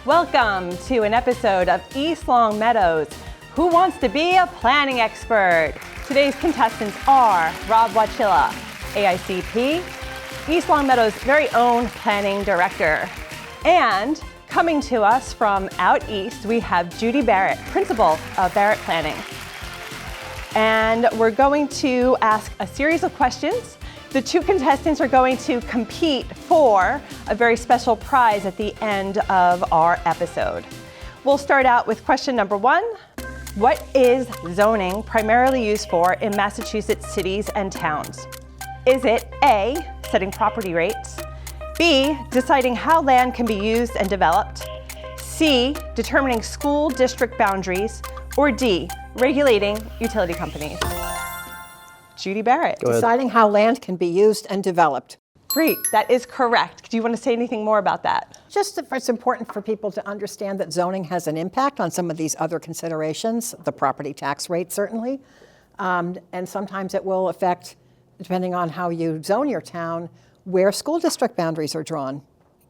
Welcome to an episode of East Longmeadow's Who Wants to Be a Planning Expert? Today's contestants are Rob Watchilla, AICP, East Longmeadow's very own planning director. And coming to us from out east, we have Judi Barrett, principal of Barrett Planning. And we're going to ask a series of questions. The two contestants are going to compete for a very special prize at the end of our episode. We'll start out with question number one. What is zoning primarily used for in Massachusetts cities and towns? Is it A, setting property rates, B, deciding how land can be used and developed, C, determining school district boundaries, or D, regulating utility companies? Judi Barrett. Deciding how land can be used and developed. Great, that is correct. Do you want to say anything more about that? Just that it's important for people to understand that zoning has an impact on some of these other considerations, the property tax rate certainly, and sometimes it will affect, depending on how you zone your town, where school district boundaries are drawn.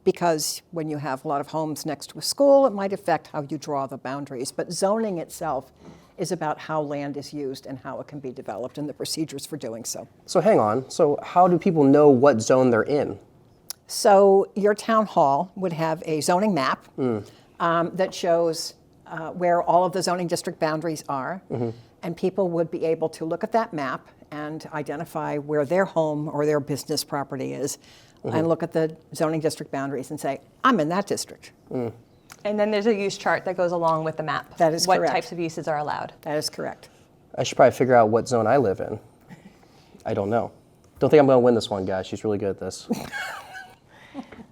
Because when you have a lot of homes next to a school, it might affect how you draw the boundaries. But zoning itself is about how land is used and how it can be developed and the procedures for doing so. So hang on, so how do people know what zone they're in? So your town hall would have a zoning map that shows where all of the zoning district boundaries are, and people would be able to look at that map and identify where their home or their business property is, and look at the zoning district boundaries and say, I'm in that district. And then there's a use chart that goes along with the map. That is correct. What types of uses are allowed. That is correct. I should probably figure out what zone I live in. I don't know. Don't think I'm gonna win this one, guys. She's really good at this.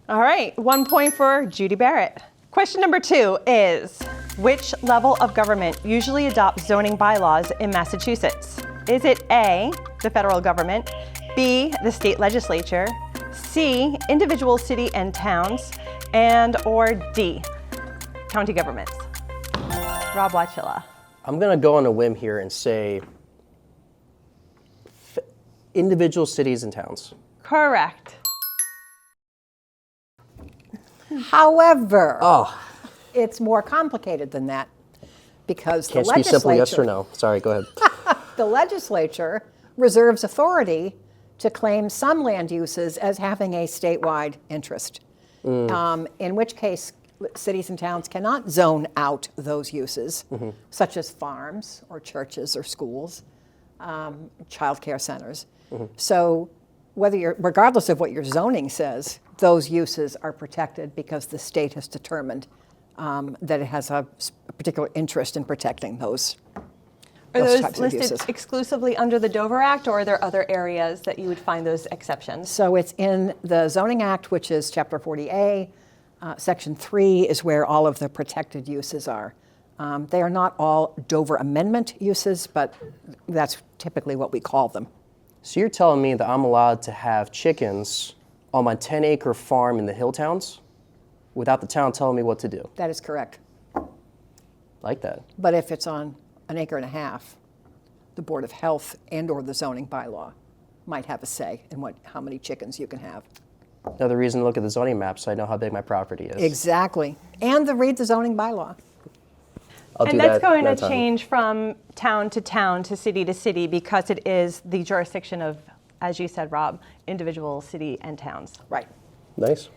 All right, 1 point for Judi Barrett. Question number two is, which level of government usually adopts zoning bylaws in Massachusetts? Is it A, the federal government, B, the state legislature, C, individual city and towns, and or D, county governments? Rob Watchilla. I'm gonna go on a whim here and say individual cities and towns. Correct. However, it's more complicated than that because Can't the be simple legislature, yes or no. Sorry, go ahead. the legislature reserves authority to claim some land uses as having a statewide interest, in which case cities and towns cannot zone out those uses, such as farms or churches or schools, child care centers. So regardless of what your zoning says, those uses are protected because the state has determined that it has a particular interest in protecting those. Are those types of listed uses. exclusively under the Dover Act, or are there other areas that you would find those exceptions? So it's in the Zoning Act, which is Chapter 40A. Section 3 is where all of the protected uses are. They are not all Dover Amendment uses, but that's typically what we call them. So you're telling me that I'm allowed to have chickens on my 10-acre farm in the hill towns without the town telling me what to do? That is correct. Like that. But if it's on an acre and a half, the Board of Health and or the zoning bylaw might have a say in how many chickens you can have. Another reason to look at the zoning map so I know how big my property is. Exactly. And read the zoning bylaw. And that's going to change from town to city to city because it is the jurisdiction of, as you said, Rob, individual city and towns. Right. Nice.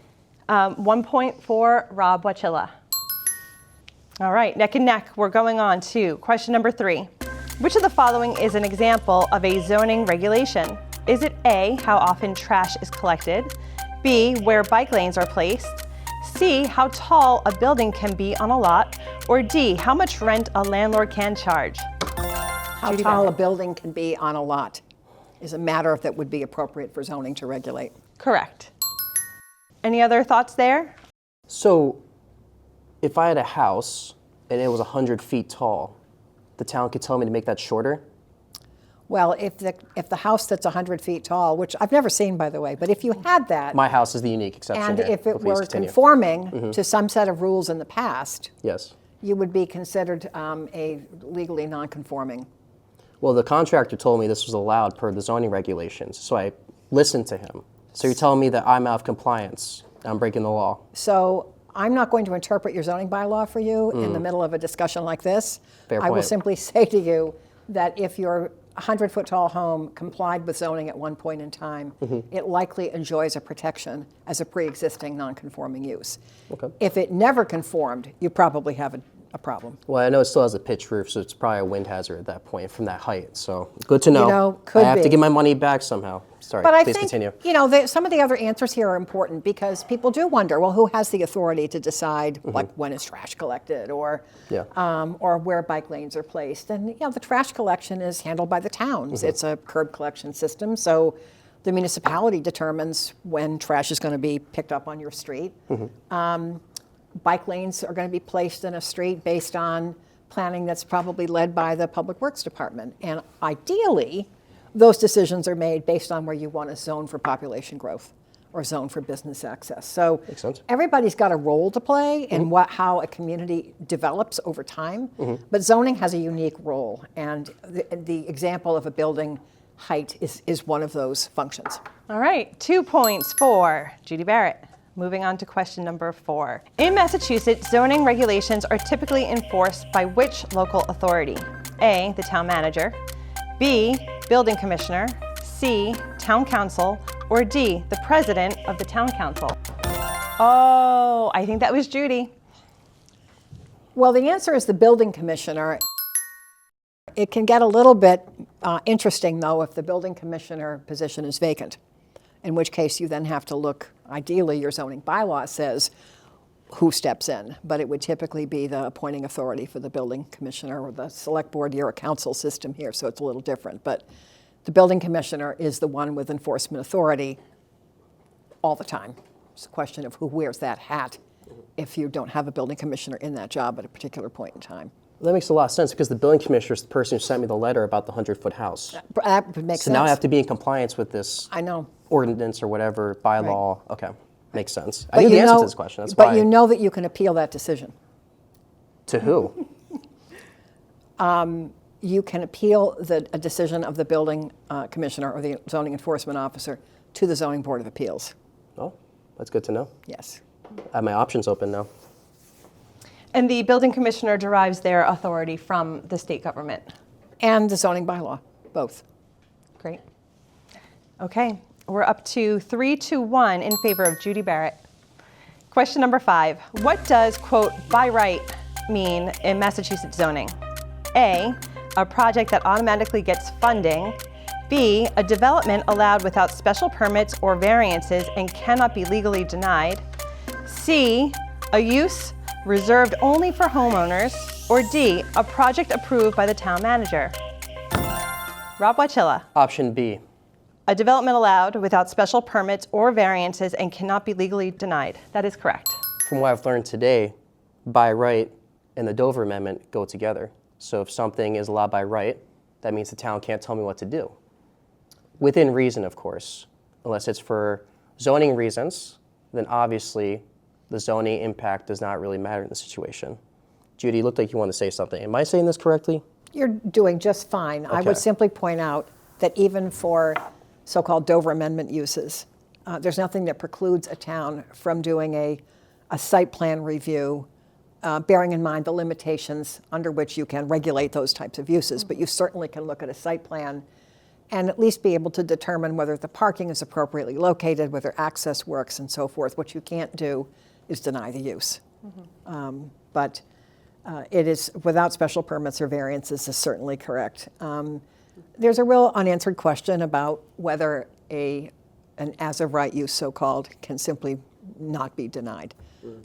1 point for Rob Watchilla. All right, neck and neck, we're going on to question number three. Which of the following is an example of a zoning regulation? Is it A, how often trash is collected, B, where bike lanes are placed, C, how tall a building can be on a lot, or D, how much rent a landlord can charge? How tall a building can be on a lot is a matter that would be appropriate for zoning to regulate. Correct. Any other thoughts there? So if I had a house and it was 100 feet tall, the town could tell me to make that shorter? Well, if the house that's 100 feet tall, which I've never seen, by the way, but if you had that, My house is the unique exception and here. if it Please were continue. conforming to some set of rules in the past, Yes. you would be considered a legally non-conforming. Well, the contractor told me this was allowed per the zoning regulations, so I listened to him. So you're telling me that I'm out of compliance, I'm breaking the law? So I'm not going to interpret your zoning bylaw for you in the middle of a discussion like this. Fair I will point. simply say to you that if your 100-foot tall home complied with zoning at one point in time, it likely enjoys a protection as a pre-existing non-conforming use. Okay. If it never conformed, you probably have a problem. Well, I know it still has a pitched roof, so it's probably a wind hazard at that point from that height. So good to know. Could I have be. to get my money back somehow. Sorry, But I please think, continue. some of the other answers here are important because people do wonder, well, who has the authority to decide, like, when is trash collected or where bike lanes are placed? And, the trash collection is handled by the towns. It's a curb collection system, so the municipality determines when trash is going to be picked up on your street. Bike lanes are going to be placed in a street based on planning that's probably led by the Public Works Department. And ideally, those decisions are made based on where you want to zone for population growth or zone for business access. So Makes sense. everybody's got a role to play in how a community develops over time, but zoning has a unique role. And the example of a building height is one of those functions. All right, 2 points for Judi Barrett. Moving on to question number 4. In Massachusetts, zoning regulations are typically enforced by which local authority? A, the town manager, B, building commissioner, C, town council, or D, the president of the town council? Oh, I think that was Judi. Well, the answer is the building commissioner. It can get a little bit interesting, though, if the building commissioner position is vacant, in which case you then have to look, ideally, your zoning bylaw says who steps in, but it would typically be the appointing authority for the building commissioner or the select board. You're a council system here, so it's a little different. But the building commissioner is the one with enforcement authority all the time. It's a question of who wears that hat if you don't have a building commissioner in that job at a particular point in time. That makes a lot of sense because the building commissioner is the person who sent me the letter about the 100-foot house. That would make So sense. now I have to be in compliance with this I know. ordinance or whatever, bylaw. Okay, makes sense. I But knew the you answer know- to this question. That's but why. you know that you can appeal that decision. To who? You can appeal a decision of the building commissioner or the zoning enforcement officer to the zoning board of appeals. Oh, that's good to know. Yes. I have my options open now. And the building commissioner derives their authority from the state government. And the zoning bylaw, both. Great. Okay, we're up to 3-1 in favor of Judi Barrett. Question number 5. What does, quote, by right mean in Massachusetts zoning? A, a project that automatically gets funding. B, a development allowed without special permits or variances and cannot be legally denied. C, a use reserved only for homeowners. Or D, a project approved by the town manager. Rob Watchilla. Option B. A development allowed without special permits or variances and cannot be legally denied. That is correct. From what I've learned today, by right and the Dover Amendment go together. So if something is allowed by right, that means the town can't tell me what to do. Within reason, of course. Unless it's for zoning reasons, then obviously the zoning impact does not really matter in the situation. Judi, you looked like you want to say something. Am I saying this correctly? You're doing just fine. I Okay. would simply point out that even for so-called Dover Amendment uses, there's nothing that precludes a town from doing a site plan review, bearing in mind the limitations under which you can regulate those types of uses. But you certainly can look at a site plan and at least be able to determine whether the parking is appropriately located, whether access works, and so forth. What you can't do is deny the use. But it is, without special permits or variances, is certainly correct. There's a real unanswered question about whether an as-of-right use, so-called, can simply not be denied.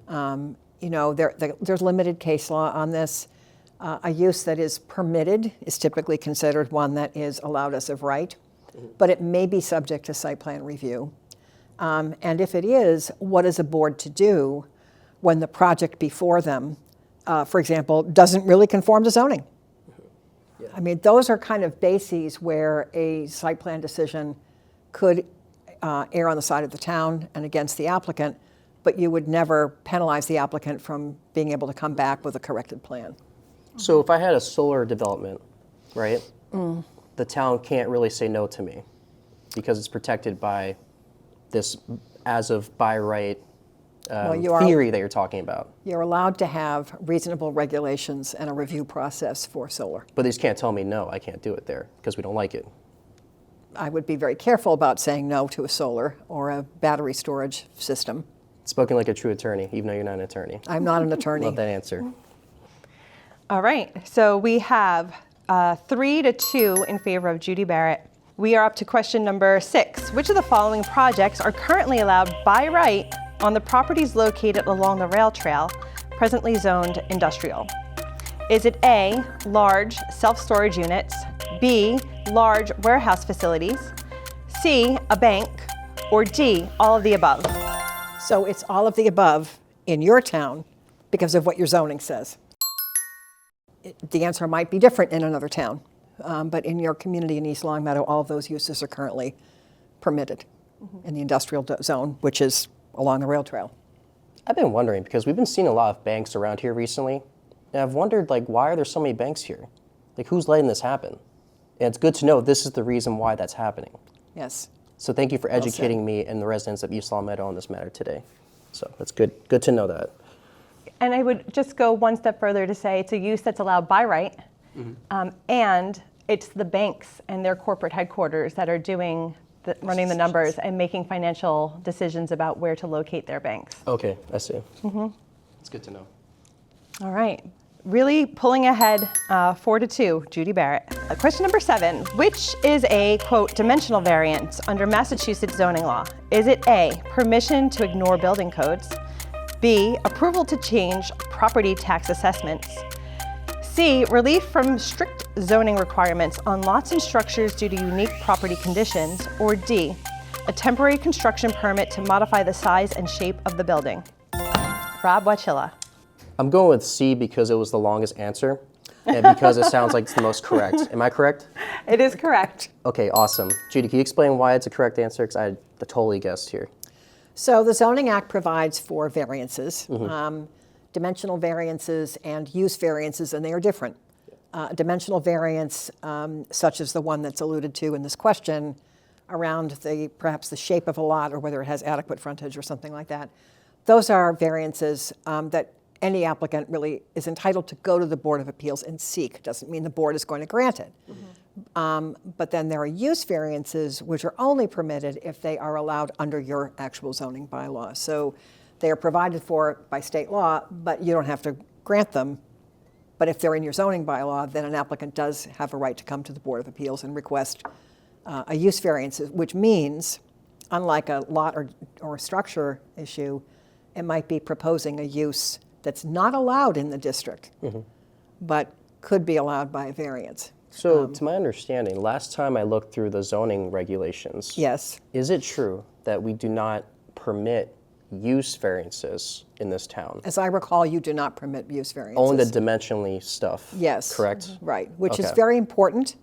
There's limited case law on this. A use that is permitted is typically considered one that is allowed as of right, but it may be subject to site plan review. And if it is, what is a board to do when the project before them, for example, doesn't really conform to zoning? I mean, those are kind of bases where a site plan decision could err on the side of the town and against the applicant, but you would never penalize the applicant from being able to come back with a corrected plan. So if I had a solar development, right, the town can't really say no to me because it's protected by this as of by right theory that you're talking about. You're allowed to have reasonable regulations and a review process for solar. But they just can't tell me, no, I can't do it there because we don't like it. I would be very careful about saying no to a solar or a battery storage system. Spoken like a true attorney, even though you're not an attorney. I'm not an attorney. Love that answer. All right, so we have 3-2 in favor of Judi Barrett. We are up to question number 6. Which of the following projects are currently allowed by right on the properties located along the rail trail, presently zoned industrial? Is it A, large self-storage units, B, large warehouse facilities, C, a bank, or D, all of the above? So it's all of the above in your town because of what your zoning says. The answer might be different in another town, but in your community in East Longmeadow, all of those uses are currently permitted in the industrial zone, which is along the rail trail. I've been wondering because we've been seeing a lot of banks around here recently, and I've wondered, like, why are there so many banks here? Like, who's letting this happen? And it's good to know this is the reason why that's happening. Yes. So thank you for educating me and the residents of East Longmeadow on this matter today. So that's good. Good to know that. And I would just go one step further to say it's a use that's allowed by right, and it's the banks and their corporate headquarters that are running the numbers and making financial decisions about where to locate their banks. Okay, I see. It's good to know. All right. Really pulling ahead 4-2, Judi Barrett. Question number 7, which is a, quote, dimensional variance under Massachusetts zoning law? Is it A, permission to ignore building codes, B, approval to change property tax assessments, C, relief from strict zoning requirements on lots and structures due to unique property conditions, or D, a temporary construction permit to modify the size and shape of the building? Rob Watchilla. I'm going with C because it was the longest answer and because it sounds like it's the most correct. Am I correct? It is correct. Okay, awesome. Judi, can you explain why it's a correct answer? Because I totally guessed here. So the Zoning Act provides for variances, dimensional variances and use variances, and they are different. Dimensional variance, such as the one that's alluded to in this question, around perhaps the shape of a lot or whether it has adequate frontage or something like that, those are variances that any applicant really is entitled to go to the Board of Appeals and seek. Doesn't mean the board is going to grant it. But then there are use variances which are only permitted if they are allowed under your actual zoning bylaw. So they are provided for by state law, but you don't have to grant them. But if they're in your zoning bylaw, then an applicant does have a right to come to the Board of Appeals and request a use variance, which means, unlike a lot or structure issue, it might be proposing a use that's not allowed in the district, but could be allowed by a variance. So to my understanding, last time I looked through the zoning regulations, Yes. is it true that we do not permit use variances in this town? As I recall, you do not permit use variances. Only the dimensionally stuff. Yes. Correct? Right, which is Okay. very important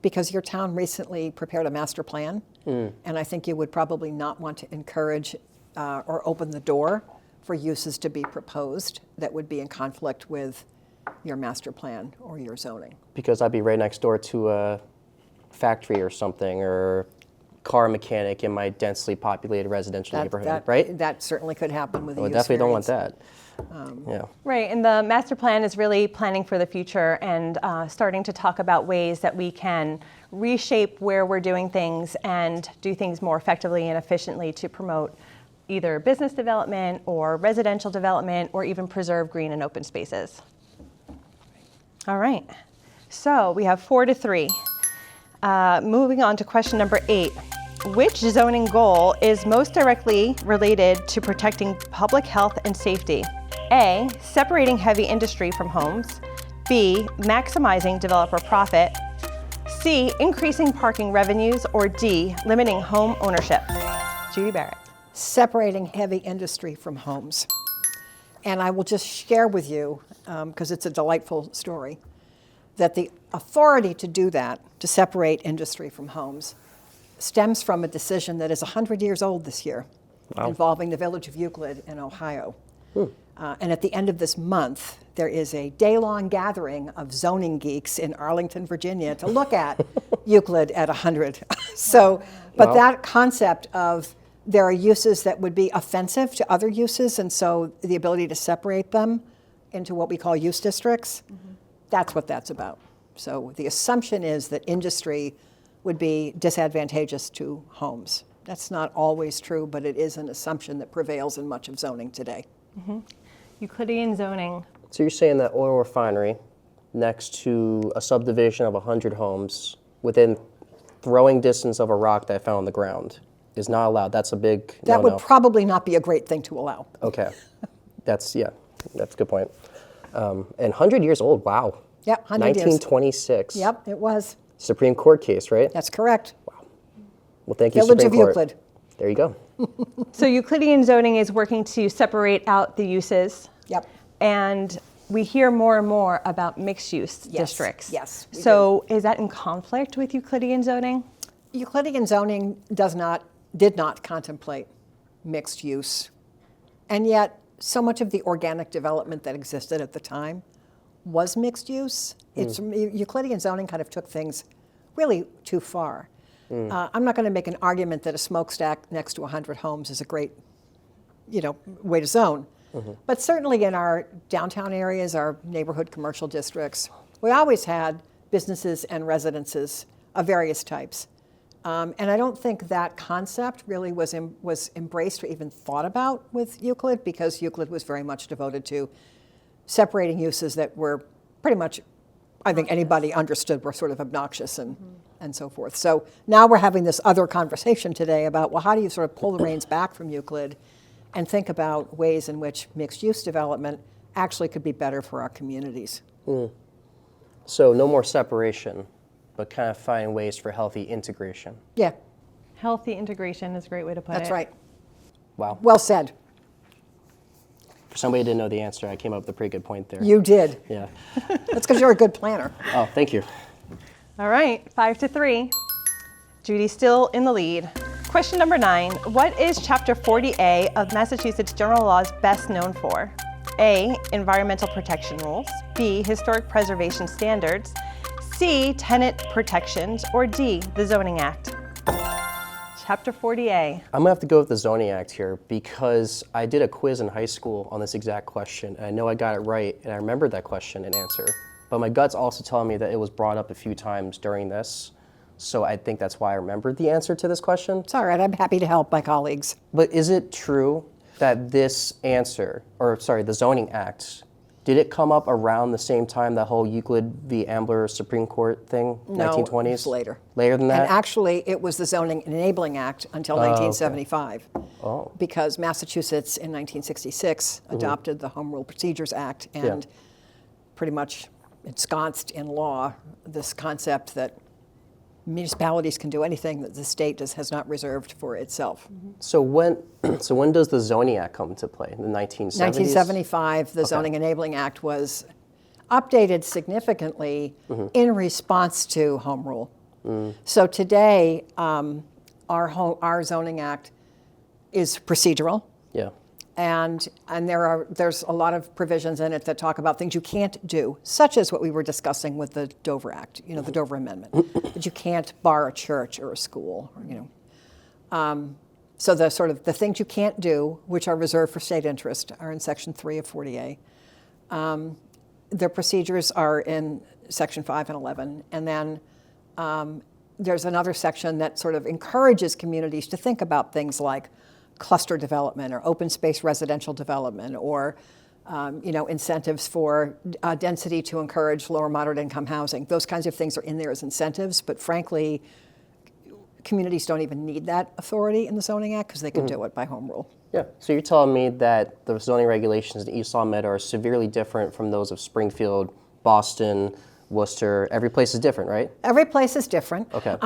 because your town recently prepared a master plan, and I think you would probably not want to encourage or open the door for uses to be proposed that would be in conflict with your master plan or your zoning. Because I'd be right next door to a factory or something, or car mechanic in my densely populated residential neighborhood, right? That certainly could happen with a We use definitely don't want variance. that. Yeah. Right, and the master plan is really planning for the future and starting to talk about ways that we can reshape where we're doing things and do things more effectively and efficiently to promote either business development or residential development or even preserve green and open spaces. All right, so we have 4-3. Moving on to question number 8. Which zoning goal is most directly related to protecting public health and safety? A, separating heavy industry from homes. B, maximizing developer profit. C, increasing parking revenues. Or D, limiting home ownership. Judi Barrett. Separating heavy industry from homes. And I will just share with you, because it's a delightful story, that the authority to do that, to separate industry from homes, stems from a decision that is 100 years old this year, involving the village of Euclid in Ohio. And at the end of this month, there is a day-long gathering of zoning geeks in Arlington, Virginia, to look at Euclid at 100. So, but that concept of there are uses that would be offensive to other uses, and so the ability to separate them into what we call use districts, that's what that's about. So the assumption is that industry would be disadvantageous to homes. That's not always true, but it is an assumption that prevails in much of zoning today. Euclidean zoning. So you're saying that oil refinery next to a subdivision of 100 homes within throwing distance of a rock that I found on the ground is not allowed. That's a big That no-no. would probably not be a great thing to allow. Okay. That's a good point. And 100 years old, wow. Yep, 100 years. 1926. Yep, it was. Supreme Court case, right? That's correct. Well, thank you, Village Supreme of Court. Euclid. There you go. So Euclidean zoning is working to separate out the uses. Yep. And we hear more and more about mixed-use districts. Yes, we So is that in conflict with Euclidean zoning? Euclidean zoning did not contemplate mixed use. And yet, so much of the organic development that existed at the time was mixed use. Euclidean zoning kind of took things really too far. I'm not going to make an argument that a smokestack next to 100 homes is a great, way to zone. But certainly in our downtown areas, our neighborhood commercial districts, we always had businesses and residences of various types. And I don't think that concept really was embraced or even thought about with Euclid, because Euclid was very much devoted to separating uses that were pretty much, I think anybody understood were sort of obnoxious and so forth. So now we're having this other conversation today about, well, how do you sort of pull the reins back from Euclid and think about ways in which mixed-use development actually could be better for our communities. So no more separation, but kind of find ways for healthy integration. Yeah, Healthy integration is a great way to put it. that's right. Wow. Well said. For somebody who didn't know the answer, I came up with a pretty good point there. You did. Yeah. That's because you're a good planner. Oh, thank you. All right, 5-3. Judy's still in the lead. Question number 9. What is Chapter 40A of Massachusetts General Laws best known for? A, environmental protection rules. B, historic preservation standards. C, tenant protections. Or D, the Zoning Act. Chapter 40A. I'm gonna have to go with the Zoning Act here because I did a quiz in high school on this exact question, and I know I got it right, and I remembered that question and answer. But my gut's also telling me that it was brought up a few times during this, so I think that's why I remembered the answer to this question. It's all right. I'm happy to help my colleagues. But is it true that this answer, the Zoning Act, did it come up around the same time that whole Euclid v. Ambler Supreme Court thing, No, 1920s? it was later. Later than that? And actually, it was the Zoning Enabling Act until 1975. Oh. Because Massachusetts in 1966 adopted the Home Rule Procedures Act and pretty much ensconced in law this concept that municipalities can do anything that the state has not reserved for itself. So when does the Zoning Act come into play? In the 1970s? 1975, the Zoning Enabling Act was updated significantly in response to Home Rule. So today, our Zoning Act is procedural. Yeah. And there's a lot of provisions in it that talk about things you can't do, such as what we were discussing with the Dover Act, the Dover Amendment, that you can't bar a church or a school, So the things you can't do, which are reserved for state interest, are in Section 3 of 40A. The procedures are in Section 5 and 11, and then there's another section that sort of encourages communities to think about things like cluster development or open space residential development or incentives for density to encourage lower moderate income housing. Those kinds of things are in there as incentives, but frankly, communities don't even need that authority in the Zoning Act because they can do it by home rule. Yeah. So you're telling me that the zoning regulations in East Longmeadow are severely different from those of Springfield, Boston, Worcester. Every place is different, right? Every place is different. Okay.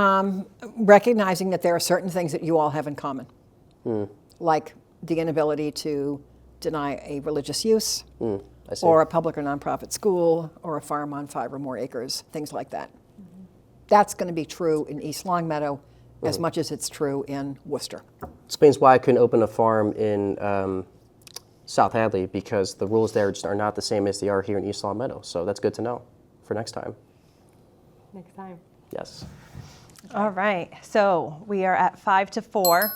Recognizing that there are certain things that you all have in common. Like the inability to deny a religious use, I see. or a public or nonprofit school, or a farm on 5 or more acres, things like that. That's going to be true in East Longmeadow as much as it's true in Worcester. Explains why I couldn't open a farm in South Hadley, because the rules there just are not the same as they are here in East Longmeadow. So that's good to know for next time. Next time. Yes. All right, so we are at 5-4.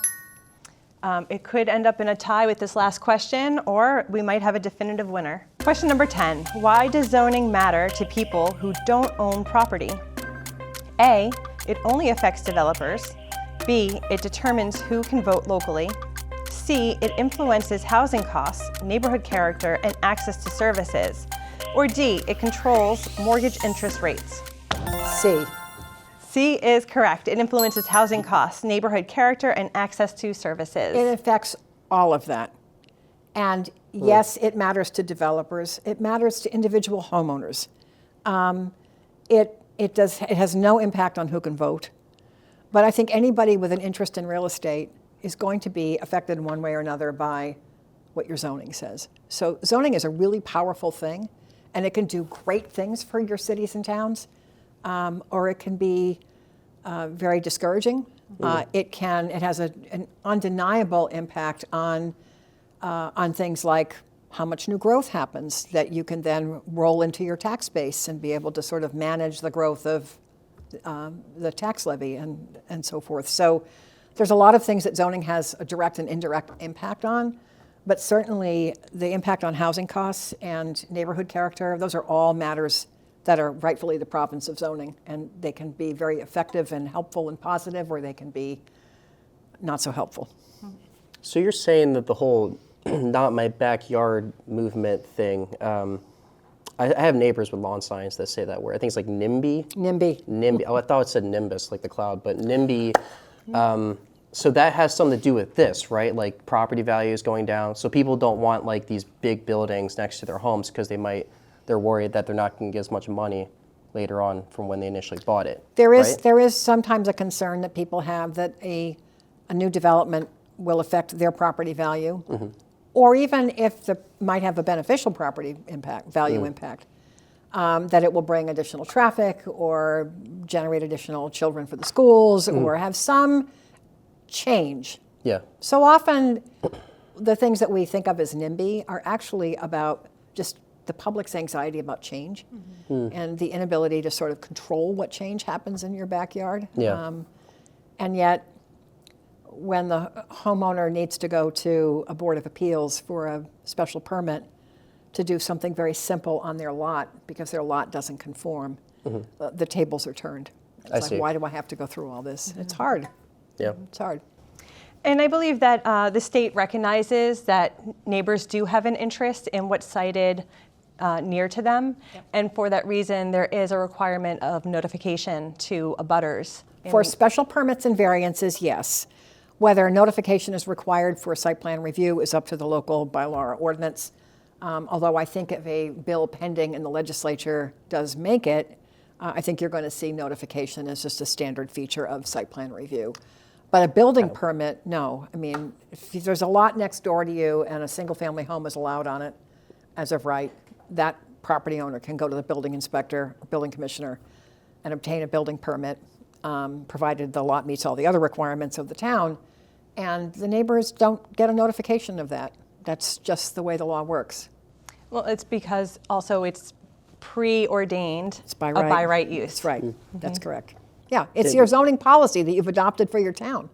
It could end up in a tie with this last question, or we might have a definitive winner. Question number 10, why does zoning matter to people who don't own property? A, it only affects developers. B, it determines who can vote locally. C, it influences housing costs, neighborhood character, and access to services. Or D, it controls mortgage interest rates. C. C is correct. It influences housing costs, neighborhood character, and access to services. It affects all of that. And yes, it matters to developers. It matters to individual homeowners. It has no impact on who can vote. But I think anybody with an interest in real estate is going to be affected in one way or another by what your zoning says. So zoning is a really powerful thing, and it can do great things for your cities and towns, or it can be very discouraging. It has an undeniable impact on things like how much new growth happens that you can then roll into your tax base and be able to sort of manage the growth of the tax levy and so forth. So there's a lot of things that zoning has a direct and indirect impact on, but certainly the impact on housing costs and neighborhood character, those are all matters that are rightfully the province of zoning, and they can be very effective and helpful and positive, or they can be not so helpful. So you're saying that the whole not my backyard movement thing, I have neighbors with lawn signs that say that word. I think it's like NIMBY. NIMBY. Oh, I thought it said Nimbus, like the cloud, but NIMBY. So that has something to do with this, right? Like property values going down. So people don't want like these big buildings next to their homes because they're worried that they're not going to get as much money later on from when they initially bought it. There is sometimes a concern that people have that a new development will affect their property value, or even if might have a beneficial property value impact, that it will bring additional traffic or generate additional children for the schools or have some change. Yeah. So often the things that we think of as NIMBY are actually about just the public's anxiety about change and the inability to sort of control what change happens in your backyard. Yeah. And yet, when the homeowner needs to go to a board of appeals for a special permit to do something very simple on their lot because their lot doesn't conform, the tables are turned. It's like, why do I have to go through all this? It's hard. Yeah. It's hard. And I believe that the state recognizes that neighbors do have an interest in what's sited near to them. Yep. And for that reason, there is a requirement of notification to abutters. For special permits and variances, yes. Whether notification is required for a site plan review is up to the local bylaw or ordinance. Although I think if a bill pending in the legislature does make it, I think you're going to see notification as just a standard feature of site plan review. But a building permit, no. I mean, if there's a lot next door to you and a single family home is allowed on it, as of right, that property owner can go to the building inspector, or building commissioner, and obtain a building permit, provided the lot meets all the other requirements of the town, and the neighbors don't get a notification of that. That's just the way the law works. Well, it's because also it's preordained It's by right. a by right use. That's right. That's correct. Yeah, it's your zoning policy that you've adopted for your town.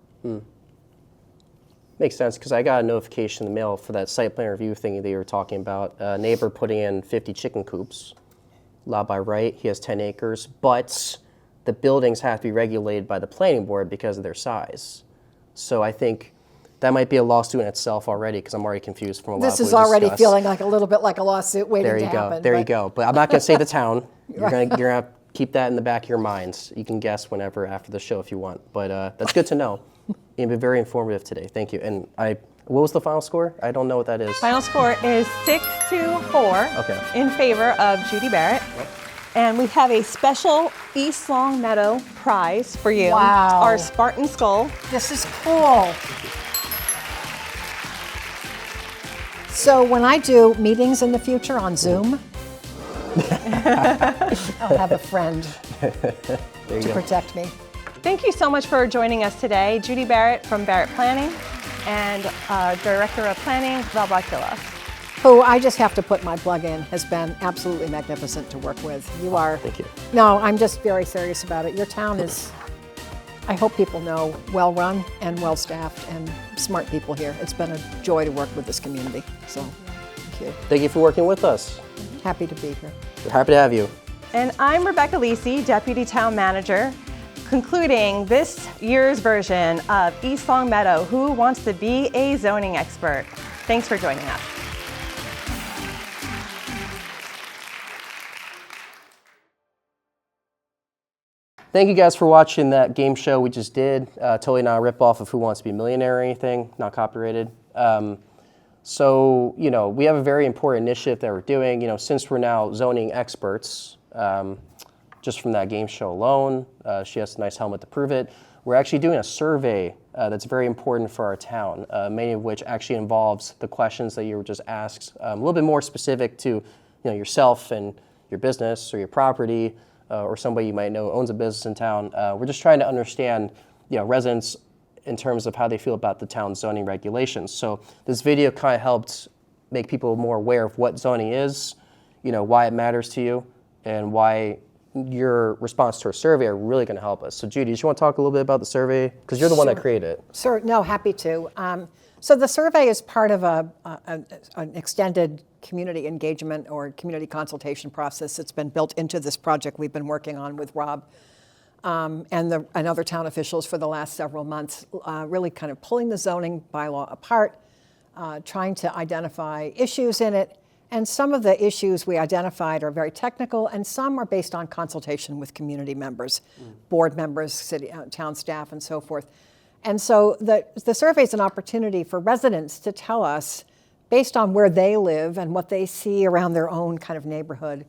Makes sense, because I got a notification in the mail for that site plan review thing that you were talking about. A neighbor putting in 50 chicken coops, allowed by right. He has 10 acres, but the buildings have to be regulated by the planning board because of their size. So I think that might be a lawsuit in itself already, because I'm already confused from a lot of This is already feeling like a little bit like a lawsuit waiting to happen. There you go. But I'm not going to say the town. You're going to keep that in the back of your minds. You can guess whenever after the show if you want. But that's good to know. You've been very informative today. Thank you. And what was the final score? I don't know what that is. Final score is 6-4 in favor of Judi Barrett. Yep. And we have a special East Longmeadow prize for you. Wow. Our Spartan Skull. This is cool. So when I do meetings in the future on Zoom, I'll have a friend to protect me. Thank you so much for joining us today. Judi Barrett from Barrett Planning and Director of Planning, Watchilla, who I just have to put my plug in, has been absolutely magnificent to work with. You are. Thank you. No, I'm just very serious about it. Your town is I hope people know well-run and well-staffed and smart people here. It's been a joy to work with this community, so thank you. Thank you for working with us. Happy to be here. We're happy to have you. And I'm Rebecca Lisi, Deputy Town Manager, concluding this year's version of East Longmeadow, Who Wants to Be a Zoning Expert? Thanks for joining us. Thank you guys for watching that game show we just did. Totally not a ripoff of Who Wants to Be a Millionaire or anything, not copyrighted. So, we have a very important initiative that we're doing. Since we're now zoning experts, just from that game show alone, she has a nice helmet to prove it. We're actually doing a survey that's very important for our town, many of which actually involves the questions that you were just asked, a little bit more specific to yourself and your business or your property, or somebody you might know owns a business in town. We're just trying to understand residents in terms of how they feel about the town's zoning regulations. So this video kind of helped make people more aware of what zoning is, why it matters to you, and why your response to our survey are really going to help us. So Judi, do you want to talk a little bit about the survey? Because you're the one that created it. Sure, no, happy to. So the survey is part of an extended community engagement or community consultation process that's been built into this project we've been working on with Rob and other town officials for the last several months, really kind of pulling the zoning bylaw apart, trying to identify issues in it. And some of the issues we identified are very technical, and some are based on consultation with community members, board members, city, town staff, and so forth. And so the survey is an opportunity for residents to tell us, based on where they live and what they see around their own kind of neighborhood,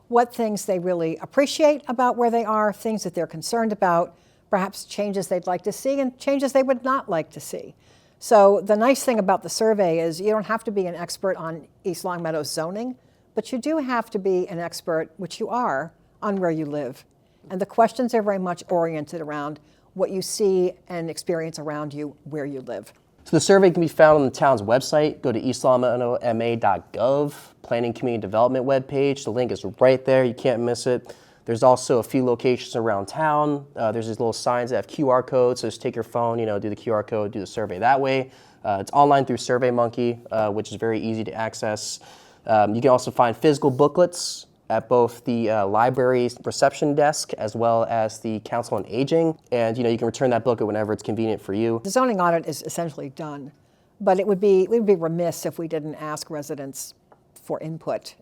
what things they really appreciate about where they are, things that they're concerned about, perhaps changes they'd like to see and changes they would not like to see. So the nice thing about the survey is you don't have to be an expert on East Longmeadow zoning, but you do have to be an expert, which you are, on where you live. And the questions are very much oriented around what you see and experience around you where you live. So the survey can be found on the town's website. Go to eastlongmeadowma.gov, Planning Community Development webpage. The link is right there. You can't miss it. There's also a few locations around town. There's these little signs that have QR codes. So just take your phone, do the QR code, do the survey that way. It's online through SurveyMonkey, which is very easy to access. You can also find physical booklets at both the library's reception desk as well as the Council on Aging. And you can return that booklet whenever it's convenient for you. The zoning audit is essentially done, but we'd be remiss if we didn't ask residents for input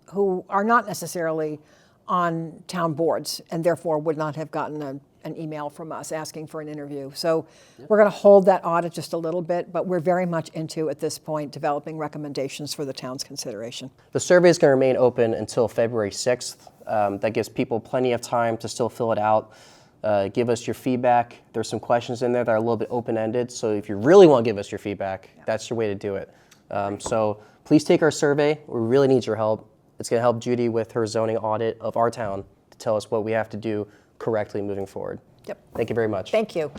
who are not necessarily on town boards and therefore would not have gotten an email from us asking for an interview. So we're going to hold that audit just a little bit, but we're very much into, at this point, developing recommendations for the town's consideration. The survey is going to remain open until February 6th. That gives people plenty of time to still fill it out. Give us your feedback. There's some questions in there that are a little bit open-ended, so if you really want to give us your feedback, that's your way to do it. So please take our survey. We really need your help. It's going to help Judi with her zoning audit of our town to tell us what we have to do correctly moving forward. Yep. Thank you very much. Thank you.